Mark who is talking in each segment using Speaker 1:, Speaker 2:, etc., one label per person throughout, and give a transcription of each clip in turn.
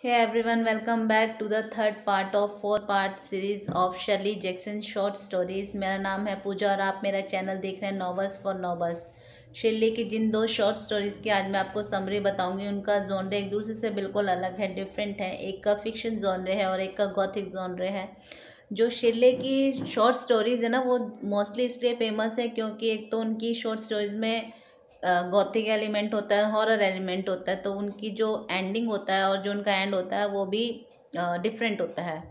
Speaker 1: Hey everyone, welcome back to the third part of 4 part series of Shirley Jackson short stories. मेरा नाम है पूजा और आप मेरा चैनल देख रहे हैं नॉवेल्स फॉर नॉवेल्स। शर्ली की जिन 2 शॉर्ट स्टोरीज की आज मैं आपको समरी बताऊंगी, उनका जॉनरे एक दूसरे से बिल्कुल अलग है, डिफरेंट है। एक का फिक्शन जॉनरे है और एक का गॉथिक जॉनरे है। जो शर्ली की शॉर्ट स्टोरीज है ना, वो मोस्टली इसलिए फेमस है क्योंकि एक तो उनकी शॉर्ट स्टोरीज में गॉथिक एलिमेंट होता है, हॉरर एलिमेंट होता है, तो उनकी जो एंडिंग होता है और जो उनका एंड होता है वो भी डिफरेंट होता है,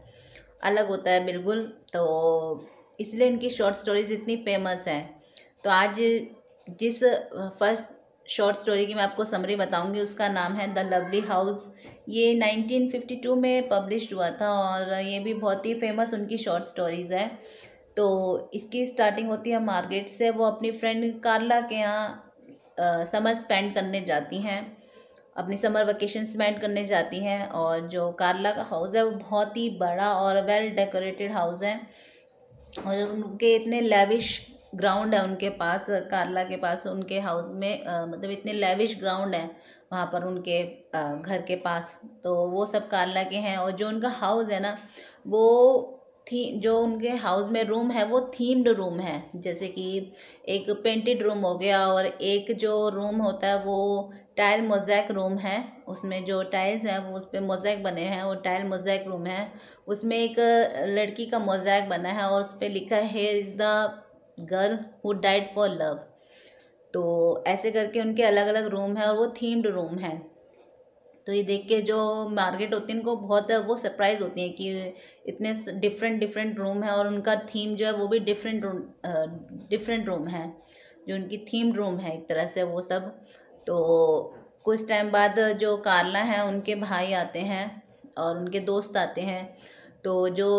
Speaker 1: अलग होता है बिल्कुल। तो इसलिए इनकी शॉर्ट स्टोरीज इतनी फेमस हैं। तो आज जिस फर्स्ट शॉर्ट स्टोरी की मैं आपको समरी बताऊंगी उसका नाम है द लवली हाउस। ये 1952 में पब्लिश हुआ था और ये भी बहुत ही फेमस उनकी शॉर्ट स्टोरीज़ है। तो इसकी स्टार्टिंग होती है मार्गरेट से। वो अपनी फ्रेंड कार्ला के यहाँ समर स्पेंड करने जाती हैं, अपनी समर वेकेशन स्पेंड करने जाती हैं। और जो कार्ला का हाउस है वो बहुत ही बड़ा और वेल डेकोरेटेड हाउस है और उनके इतने लेविश ग्राउंड है उनके पास, कार्ला के पास उनके हाउस में मतलब इतने लेविश ग्राउंड है वहाँ पर उनके घर के पास। तो वो सब कार्ला के हैं। और जो उनका हाउस है ना, वो थी जो उनके हाउस में रूम है वो थीम्ड रूम है। जैसे कि एक पेंटेड रूम हो गया और एक जो रूम होता है वो टाइल मोज़ेक रूम है। उसमें जो टाइल्स हैं वो उस पर मोज़ेक बने हैं, वो टाइल मोज़ेक रूम है। उसमें एक लड़की का मोज़ेक बना है और उस पर लिखा है here is the girl who died for love. तो ऐसे करके उनके अलग अलग रूम है और वो थीम्ड रूम है। तो ये देख के जो मार्गरेट होती है उनको बहुत वो सरप्राइज होती है कि इतने डिफरेंट डिफरेंट रूम है और उनका थीम जो है वो भी डिफरेंट रूम है, जो उनकी थीम रूम है एक तरह से वो सब। तो कुछ टाइम बाद जो कार्ला हैं उनके भाई आते हैं और उनके दोस्त आते हैं। तो जो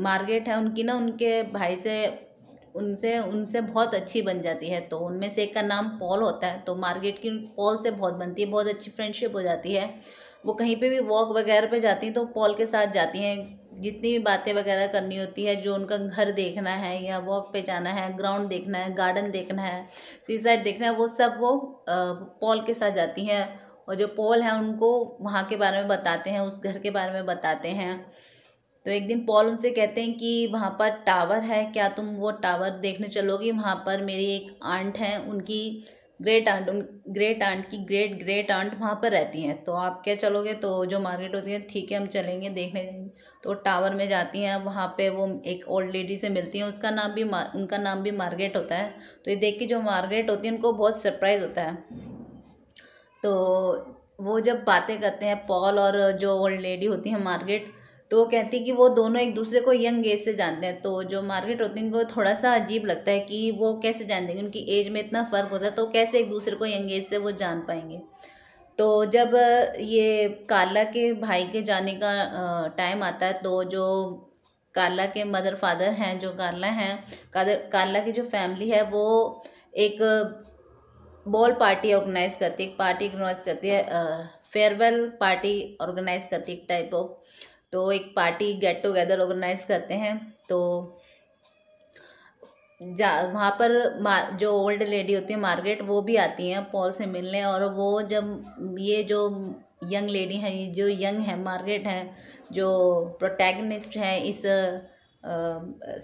Speaker 1: मार्गरेट है उनकी ना उनके भाई से उनसे उनसे बहुत अच्छी बन जाती है। तो उनमें से एक का नाम पॉल होता है। तो मार्गरेट की पॉल से बहुत बनती है, बहुत अच्छी फ्रेंडशिप हो जाती है। वो कहीं पे भी वॉक वगैरह पे जाती हैं तो पॉल के साथ जाती हैं। जितनी भी बातें वगैरह करनी होती है, जो उनका घर देखना है या वॉक पे जाना है, ग्राउंड देखना है, गार्डन देखना है, सी साइड देखना है, वो सब वो पॉल के साथ जाती हैं। और जो पॉल है उनको वहाँ के बारे में बताते हैं, उस घर के बारे में बताते हैं। तो एक दिन पॉल उनसे कहते हैं कि वहाँ पर टावर है, क्या तुम वो टावर देखने चलोगी? वहाँ पर मेरी एक आंट है, उनकी ग्रेट आंट की ग्रेट ग्रेट आंट वहाँ पर रहती हैं, तो आप क्या चलोगे? तो जो मार्गरेट होती है ठीक है हम चलेंगे, देखने जाएंगे। तो टावर में जाती हैं, वहाँ पे वो एक ओल्ड लेडी से मिलती हैं, उनका नाम भी मार्गरेट होता है। तो ये देख के जो मार्गरेट होती है उनको बहुत सरप्राइज होता है। तो वो जब बातें करते हैं पॉल और जो ओल्ड लेडी होती है मार्गरेट, तो वो कहती है कि वो दोनों एक दूसरे को यंग एज से जानते हैं। तो जो मार्गरेट होती है उनको थोड़ा सा अजीब लगता है कि वो कैसे जानते हैं, उनकी एज में इतना फ़र्क होता है तो कैसे एक दूसरे को यंग एज से वो जान पाएंगे। तो जब ये कार्ला के भाई के जाने का टाइम आता है, तो जो कार्ला के मदर फादर हैं, जो कार्ला हैं, कार्ला की जो फैमिली है वो एक बॉल पार्टी ऑर्गेनाइज करती है, एक पार्टी ऑर्गेनाइज करती है, फेयरवेल पार्टी ऑर्गेनाइज करती है एक टाइप ऑफ। तो एक पार्टी गेट टुगेदर ऑर्गेनाइज करते हैं। तो वहाँ पर जो ओल्ड लेडी होती है मार्गरेट, वो भी आती हैं पॉल से मिलने। और वो जब ये जो यंग लेडी हैं, ये जो यंग है मार्गरेट हैं, जो प्रोटैगनिस्ट हैं इस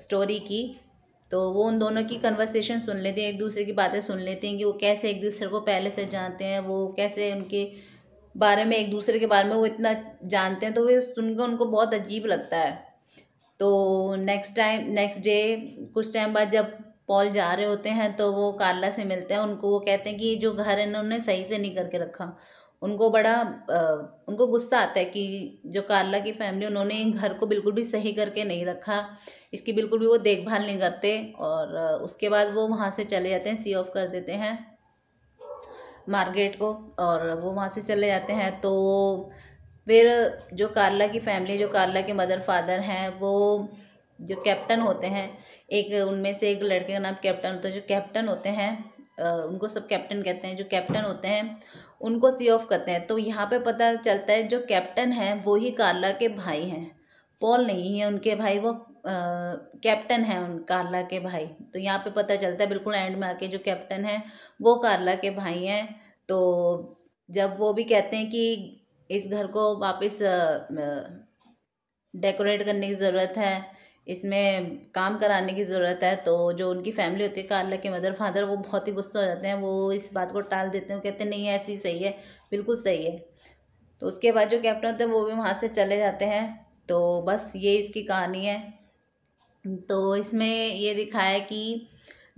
Speaker 1: स्टोरी की, तो वो उन दोनों की कन्वर्सेशन सुन लेती हैं, एक दूसरे की बातें सुन लेती हैं कि वो कैसे एक दूसरे को पहले से जानते हैं, वो कैसे उनके बारे में एक दूसरे के बारे में वो इतना जानते हैं। तो वो सुनकर उनको बहुत अजीब लगता है। तो नेक्स्ट डे कुछ टाइम बाद जब पॉल जा रहे होते हैं तो वो कार्ला से मिलते हैं। उनको वो कहते हैं कि जो घर है ना उन्होंने सही से नहीं करके रखा। उनको बड़ा उनको गुस्सा आता है कि जो कार्ला की फैमिली, उन्होंने घर को बिल्कुल भी सही करके नहीं रखा, इसकी बिल्कुल भी वो देखभाल नहीं करते। और उसके बाद वो वहाँ से चले जाते हैं, सी ऑफ कर देते हैं मार्गरेट को और वो वहाँ से चले जाते हैं। तो फिर जो कार्ला की फैमिली, जो कार्ला के मदर फादर हैं, वो जो कैप्टन होते हैं, एक उनमें से एक लड़के का नाम कैप्टन होता है। जो कैप्टन होते हैं उनको सब कैप्टन कहते हैं, जो कैप्टन होते हैं उनको सी ऑफ करते हैं। तो यहाँ पे पता चलता है जो कैप्टन है वो ही कार्ला के भाई हैं, पॉल नहीं है उनके भाई, वो कैप्टन है उन कार्ला के भाई। तो यहाँ पे पता चलता है बिल्कुल एंड में आके जो कैप्टन है वो कार्ला के भाई हैं। तो जब वो भी कहते हैं कि इस घर को वापस डेकोरेट करने की ज़रूरत है, इसमें काम कराने की ज़रूरत है। तो जो उनकी फैमिली होती है, कार्ला के मदर फादर, वो बहुत ही गुस्सा हो जाते हैं, वो इस बात को टाल देते हैं, वो कहते हैं नहीं ऐसे ही सही है, बिल्कुल सही है। तो उसके बाद जो कैप्टन होते हैं वो भी वहाँ से चले जाते हैं। तो बस ये इसकी कहानी है। तो इसमें ये दिखाया है कि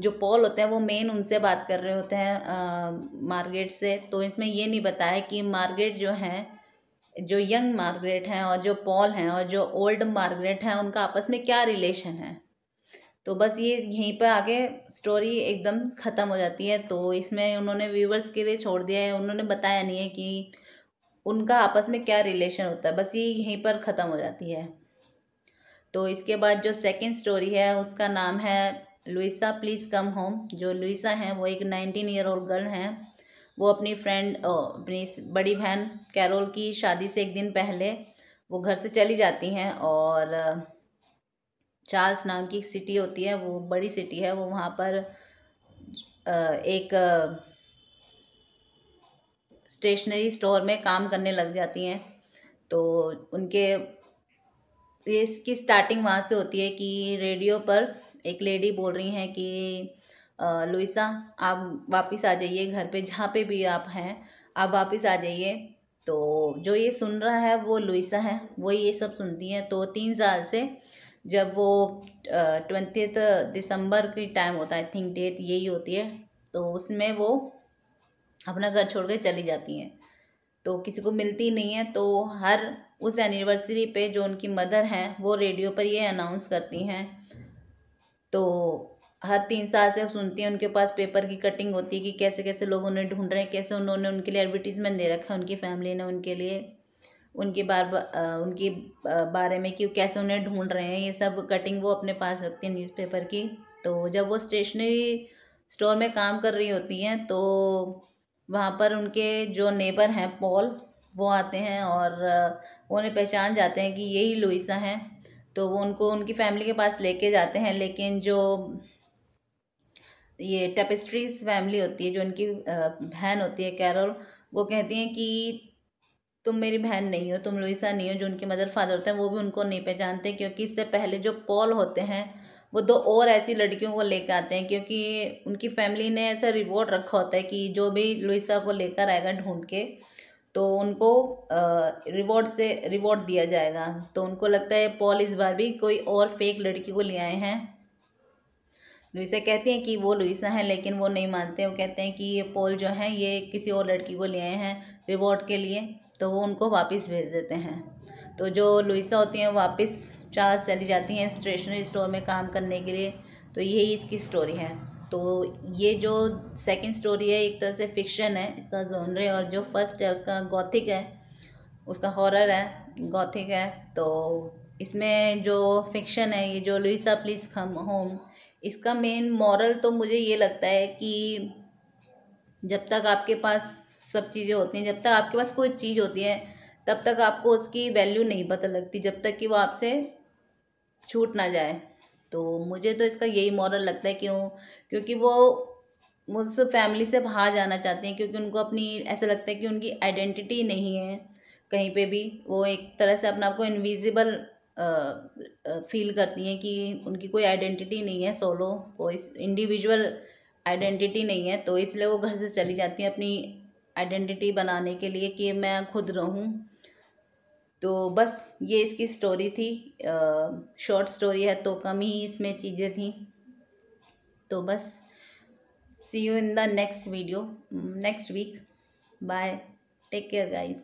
Speaker 1: जो पॉल होते हैं वो मेन उनसे बात कर रहे होते हैं मार्गरेट से। तो इसमें ये नहीं बताया कि मार्गरेट जो है, जो यंग मार्गरेट हैं और जो पॉल हैं और जो ओल्ड मार्गरेट हैं, उनका आपस में क्या रिलेशन है। तो बस ये यहीं पे आगे स्टोरी एकदम ख़त्म हो जाती है। तो इसमें उन्होंने व्यूवर्स के लिए छोड़ दिया है, उन्होंने बताया नहीं है कि उनका आपस में क्या रिलेशन होता है, बस ये यहीं पर ख़त्म हो जाती है। तो इसके बाद जो सेकंड स्टोरी है उसका नाम है लुइसा प्लीज़ कम होम। जो लुइसा हैं वो एक 19 ईयर ओल्ड गर्ल हैं। वो अपनी फ्रेंड अपनी बड़ी बहन कैरोल की शादी से एक दिन पहले वो घर से चली जाती हैं और चार्ल्स नाम की एक सिटी होती है, वो बड़ी सिटी है, वो वहाँ पर एक स्टेशनरी स्टोर में काम करने लग जाती हैं। तो उनके ये इसकी स्टार्टिंग वहाँ से होती है कि रेडियो पर एक लेडी बोल रही हैं कि लुइसा आप वापस आ जाइए घर पे, जहाँ पे भी आप हैं आप वापस आ जाइए। तो जो ये सुन रहा है वो लुइसा है, वो ये सब सुनती हैं। तो 3 साल से जब वो 20 दिसंबर की टाइम होता है, आई थिंक डेट यही होती है, तो उसमें वो अपना घर छोड़ कर चली जाती हैं। तो किसी को मिलती नहीं है। तो हर उस एनिवर्सरी पे जो उनकी मदर हैं वो रेडियो पर ये अनाउंस करती हैं। तो हर 3 साल से सुनती हैं, उनके पास पेपर की कटिंग होती है कि कैसे कैसे लोग उन्हें ढूंढ रहे हैं, कैसे उन्होंने उनके लिए एडवर्टीजमेंट दे रखा है, उनकी फैमिली ने उनके लिए उनकी बारे में कि कैसे उन्हें ढूंढ रहे हैं, ये सब कटिंग वो अपने पास रखती हैं न्यूज़पेपर की। तो जब वो स्टेशनरी स्टोर में काम कर रही होती हैं तो वहाँ पर उनके जो नेबर हैं पॉल, वो आते हैं और वो उन्हें पहचान जाते हैं कि यही लुइसा हैं। तो वो उनको उनकी फैमिली के पास लेके जाते हैं। लेकिन जो ये टेपेस्ट्रीज फैमिली होती है, जो उनकी बहन होती है कैरोल, वो कहती हैं कि तुम मेरी बहन नहीं हो, तुम लुइसा नहीं हो। जो उनके मदर फादर होते हैं वो भी उनको नहीं पहचानते, क्योंकि इससे पहले जो पॉल होते हैं वो 2 और ऐसी लड़कियों को लेकर आते हैं, क्योंकि उनकी फैमिली ने ऐसा रिवॉर्ड रखा होता है कि जो भी लुइसा को लेकर आएगा ढूंढ के, तो उनको रिवॉर्ड दिया जाएगा। तो उनको लगता है पॉल इस बार भी कोई और फेक लड़की को ले आए हैं। लुइसा कहती हैं कि वो लुइसा हैं, लेकिन वो नहीं मानते। वो कहते हैं कि ये पॉल जो है ये किसी और लड़की को ले आए हैं रिवॉर्ड के लिए। तो वो उनको वापस भेज देते हैं। तो जो लुइसा होती हैं वापस चार्ल्स चली जाती हैं स्टेशनरी स्टोर में काम करने के लिए। तो यही इसकी स्टोरी है। तो ये जो सेकंड स्टोरी है एक तरह से फिक्शन है इसका जॉनर, और जो फर्स्ट है उसका गॉथिक है, उसका हॉरर है, गॉथिक है। तो इसमें जो फिक्शन है, ये जो लुइसा प्लीज़ कम होम, इसका मेन मॉरल तो मुझे ये लगता है कि जब तक आपके पास सब चीज़ें होती हैं, जब तक आपके पास कोई चीज़ होती है, तब तक आपको उसकी वैल्यू नहीं पता लगती, जब तक कि वो आपसे छूट ना जाए। तो मुझे तो इसका यही मॉरल लगता है। क्योंकि वो मुझसे फैमिली से बाहर जाना चाहते हैं, क्योंकि उनको अपनी ऐसा लगता है कि उनकी आइडेंटिटी नहीं है कहीं पे भी। वो एक तरह से अपना आपको इनविजिबल फील करती हैं कि उनकी कोई आइडेंटिटी नहीं है, सोलो कोई इंडिविजुअल आइडेंटिटी नहीं है। तो इसलिए वो घर से चली जाती हैं अपनी आइडेंटिटी बनाने के लिए कि मैं खुद रहूं। तो बस ये इसकी स्टोरी थी। शॉर्ट स्टोरी है तो कम ही इसमें चीज़ें थी। तो बस see you in the next video next week. Bye, take care guys.